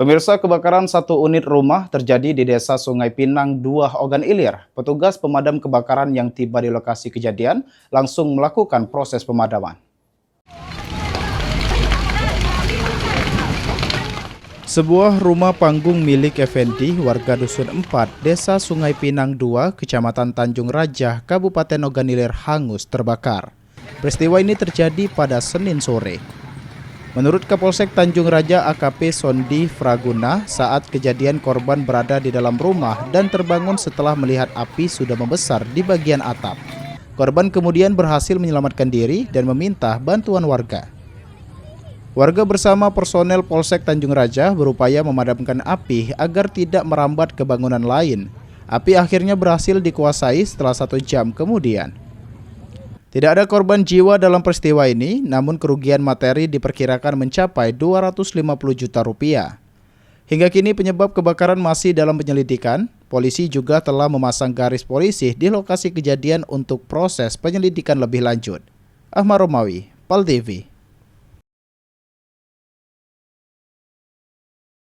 Pemirsa, kebakaran satu unit rumah terjadi di Desa Sungai Pinang, 2 Ogan Ilir. Petugas pemadam kebakaran yang tiba di lokasi kejadian langsung melakukan proses pemadaman. Sebuah rumah panggung milik Effendi, warga Dusun 4, Desa Sungai Pinang 2, Kecamatan Tanjung Raja, Kabupaten Ogan Ilir hangus terbakar. Peristiwa ini terjadi pada Senin sore. Menurut Kapolsek Tanjung Raja AKP Sondi Fraguna, saat kejadian korban berada di dalam rumah dan terbangun setelah melihat api sudah membesar di bagian atap. Korban kemudian berhasil menyelamatkan diri dan meminta bantuan warga. Warga bersama personel Polsek Tanjung Raja berupaya memadamkan api agar tidak merambat ke bangunan lain. Api akhirnya berhasil dikuasai setelah 1 jam kemudian. Tidak ada korban jiwa dalam peristiwa ini, namun kerugian materi diperkirakan mencapai 250 juta rupiah. Hingga kini penyebab kebakaran masih dalam penyelidikan. Polisi juga telah memasang garis polisi di lokasi kejadian untuk proses penyelidikan lebih lanjut. Ahmad Romawi, PAL TV.